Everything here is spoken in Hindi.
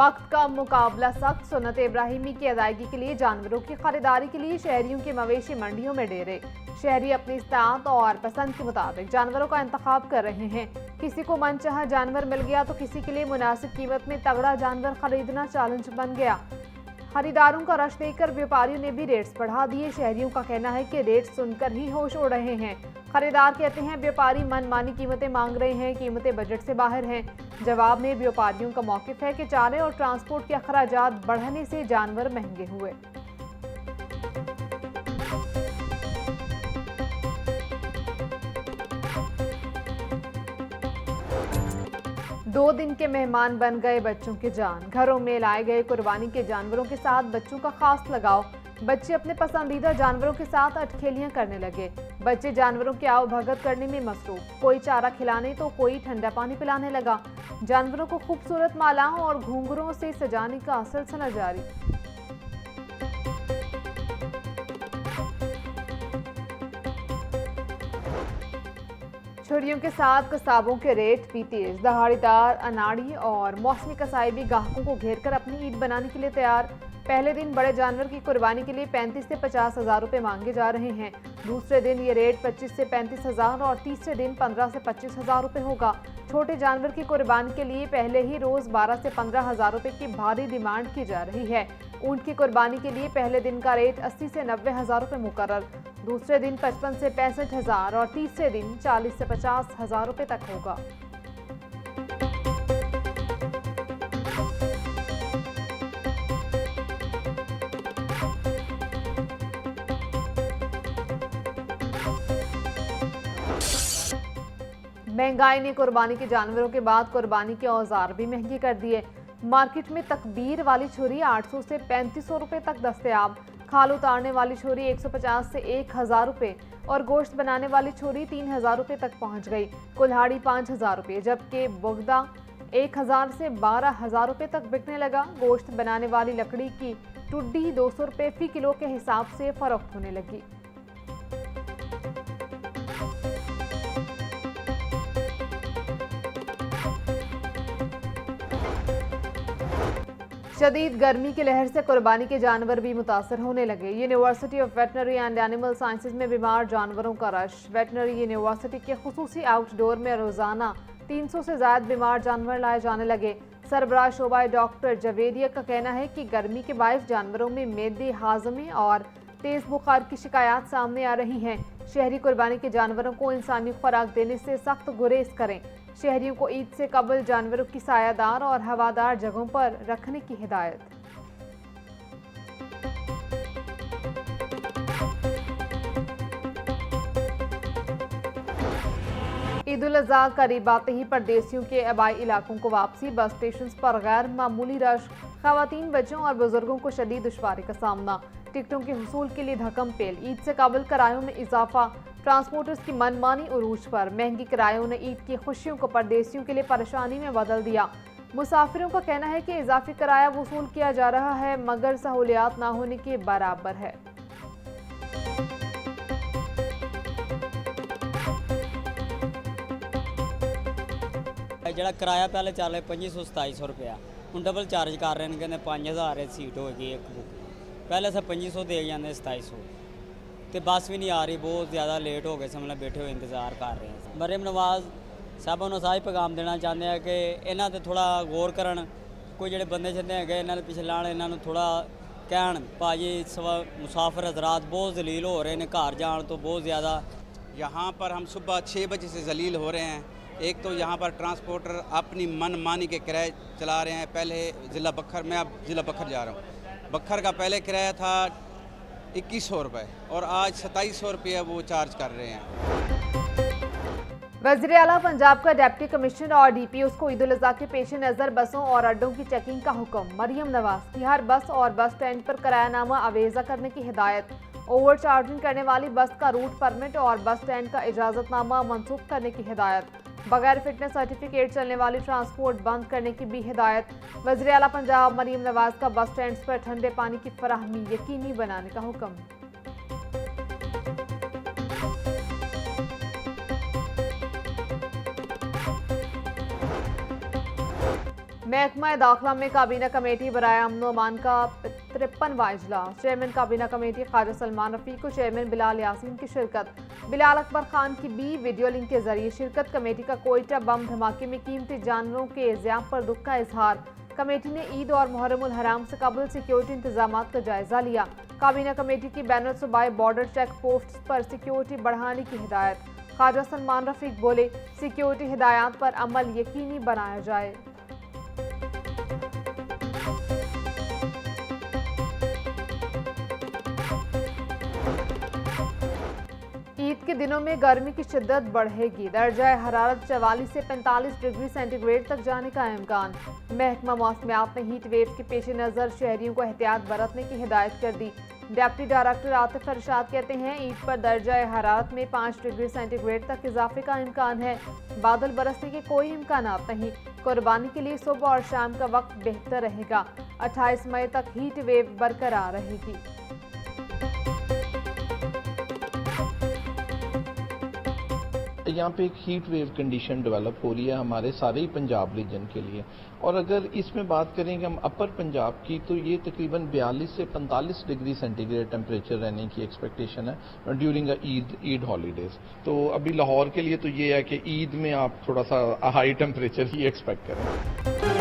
वक्त का मुकाबला सख्त, सुन्नत इब्राहिमी की अदायगी के लिए जानवरों की खरीदारी के लिए शहरियों की मवेशी मंडियों में डेरे। शहरी अपनी इस्तात और पसंद के मुताबिक जानवरों का इंतखाब कर रहे हैं। किसी को मनचाहा जानवर मिल गया तो किसी के लिए मुनासिब कीमत में तगड़ा जानवर खरीदना चैलेंज बन गया। खरीदारों का रश देखकर व्यापारियों ने भी रेट्स बढ़ा दिए। शहरियों का कहना है कि रेट सुनकर ही होश उड़ रहे हैं। खरीदार कहते हैं व्यापारी मनमानी कीमतें मांग रहे हैं, कीमतें बजट से बाहर हैं। जवाब में व्यापारियों का मौकिफ है कि चारे और ट्रांसपोर्ट के अखराजात बढ़ने से जानवर महंगे हुए। दो दिन के मेहमान बन गए बच्चों की जान। घरों में लाए गए कुर्बानी के जानवरों के साथ बच्चों का खास लगाव। बच्चे अपने पसंदीदा जानवरों के साथ अटखेलियां करने लगे। बच्चे जानवरों की आओ भगत करने में मसरूफ, कोई चारा खिलाने तो कोई ठंडा पानी पिलाने लगा। जानवरों को खूबसूरत मालाओं और घुंघरों से सजाने का सिलसिला जारी। छुरियों के साथ कसाबों के रेट भी तेज। दहाड़ीदार, अनाड़ी और मौसमी कसाई भी ग्राहकों को घेरकर अपनी ईद बनाने के लिए तैयार। पहले दिन बड़े जानवर की कुर्बानी के लिए 35 से 50 हज़ार रुपये मांगे जा रहे हैं। दूसरे दिन ये रेट 25 से 35 हज़ार और तीसरे दिन 15 से 25 हज़ार रुपये होगा। छोटे जानवर की कुर्बानी के लिए पहले ही रोज 12 से 15 हज़ार रुपये की भारी डिमांड की जा रही है। ऊंट की कुर्बानी के लिए पहले दिन का रेट 80 से 90 हज़ार रुपये मुकर्रर, दूसरे दिन 55 से 65 हज़ार और तीसरे दिन 40 से 50 हज़ार रुपये तक होगा। महंगाई ने कुर्बानी के जानवरों के बाद कुर्बानी के औजार भी महंगे कर दिए। मार्केट में तकबीर वाली छुरी 800 से 3500 रुपये तक दस्तयाब। खाल उतारने वाली छुरी 150 से 1000 रुपये और गोश्त बनाने वाली छुरी 3000 रुपये तक पहुंच गई। कुल्हाड़ी 5000 रुपये, जबकि बोगदा 1000 से 12000 रुपये तक बिकने लगा। गोश्त बनाने वाली लकड़ी की टुड्डी 200 रुपये फी किलो के हिसाब से फरोख्त होने लगी। शदीद गर्मी की लहर से कुर्बानी के जानवर भी मुतासर होने लगे। University of veterinary and animal sciences में बीमार जानवरों का रश। वेटनरी यूनिवर्सिटी के खुसूसी आउटडोर में रोजाना 300 से ज्यादा बीमार जानवर लाए जाने लगे। सरबराह शोबा डॉक्टर जवेदिया का कहना है कि गर्मी के बायस जानवरों में मेदे, हाजमे और तेज बुखार की शिकायत सामने आ रही हैं। शहरी कुर्बानी के जानवरों को इंसानी खुराक देने से सख्त गुरेज करें। शहरियों को ईद से कबल जानवरों की सायादार और हवादार जगहों पर रखने की हिदायत। ईद उल अज़हा करीब आते ही परदेसियों के आबाई इलाकों को वापसी। बस स्टेशन पर गैर मामूली रश। खवातीन, बच्चों और बुजुर्गों को शदीद दुश्वारी का सामना। टिकटों के हुसूल के लिए धक्कम पेल। ईद से कबल किरायों में इजाफा। ट्रांसपोर्टर्स की मनमानी उरूज पर। महंगी किरायों ने ईद की खुशियों को परदेसियों के लिए परेशानी में बदल दिया। मुसाफिरों का कहना है कि इजाफी किराया वसूल किया जा रहा है मगर सहूलियात ना होने के बराबर है। ਜਿਹੜਾ किराया पहले चल रहा 2500-2700 रुपया, ਹੁਣ डबल चार्ज कर रहे हैं, कहते 5000 सीट होगी एक बुक। पहले से 2500 दे जाते 2700। तो बस भी नहीं आ रही, बहुत ज़्यादा लेट हो गए, मतलब बैठे हुए इंतज़ार कर रहे हैं। मरीम नवाज़ साहब ਨੂੰ साझ पैगाम देना चाहते हैं कि इन्हों पर थोड़ा गौर करन। कोई जो बंदे छे है इन्हों के पिछले लाने, इन्हों थोड़ा कहन भाजी मुसाफिर हजरात बहुत जलील हो रहे हैं घर जाने तो बहुत ज़्यादा। यहाँ पर हम सुबह 6 बजे से जलील हो रहे हैं। एक तो यहाँ पर ट्रांसपोर्टर अपनी मनमानी के किराए चला रहे हैं। पहले ज़िला बखर, मैं अब ज़िला बखर जा रहा हूँ। बखर का पहले किराया था 2100 रुपये और आज 2700 रुपये वो चार्ज कर रहे हैं। वज़ीर आला पंजाब का डिप्टी कमिश्नर और DPOs को ईद उल अज़हा के पेश नज़र बसों और अड्डों की चेकिंग का हुक्म। मरियम नवाज की हर बस और बस स्टैंड पर किरायानामा अवेजा करने की हिदायत। ओवर चार्जिंग करने वाली बस का रूट परमिट और बस स्टैंड का इजाज़तनामा मनसूख करने की हिदायत। बगैर फिटनेस सर्टिफिकेट चलने वाली ट्रांसपोर्ट बंद करने की भी हिदायत। वज़ीर आला पंजाब मरियम नवाज का बस स्टैंड पर ठंडे पानी की फराहमी यकीनी बनाने का हुक्म। महकमा दाखिला में काबीना कमेटी बराए अमन अमान का 53वां इजलास। चेयरमैन काबीना कमेटी ख्वाजा सलमान रफीक को चेयरमैन बिलाल यासीन की शिरकत। बिलाल अकबर खान की भी वीडियो लिंक के जरिए शिरकत। कमेटी का कोयटा बम धमाके में कीमती जानवरों के इज़्याम पर दुख का इजहार। कमेटी ने ईद और मुहर्रमुल हराम से कबल सिक्योरिटी इंतजाम का जायजा लिया। काबीना कमेटी की बैनर सूबाई बॉर्डर चेक पोस्ट पर सिक्योरिटी बढ़ाने की हिदायत। ख्वाजा सलमान रफीक बोले, सिक्योरिटी हिदायत पर अमल यकीनी बनाया जाए। ईद के दिनों में गर्मी की शिद्दत बढ़ेगी। दर्जा हरारत 44 से 45 डिग्री सेंटीग्रेड तक जाने का इम्कान। महकमा मौसमियात ने हीट वेव के पेश नज़र शहरियों को एहतियात बरतने की हिदायत कर दी। डिप्टी डायरेक्टर आतिफ अरशाद कहते हैं, ईद पर दर्जा हरारत में 5 डिग्री सेंटीग्रेड तक इजाफे का इम्कान है। बादल बरसने के कोई इम्कान नहीं। कुर्बानी के लिए सुबह और शाम का वक्त बेहतर रहेगा। 28 मई तक हीट वेव बरकरार रहेगी। यहाँ पे एक हीट वेव कंडीशन डेवलप हो रही है हमारे सारे ही पंजाब रीजन के लिए। और अगर इसमें बात करेंगे हम अपर पंजाब की, तो ये तकरीबन 42 से 45 डिग्री सेंटीग्रेड टेम्परेचर रहने की एक्सपेक्टेशन है ड्यूरिंग ईद हॉलीडेज। तो अभी लाहौर के लिए तो ये है कि ईद में आप थोड़ा सा हाई टेम्परेचर ही एक्सपेक्ट करें।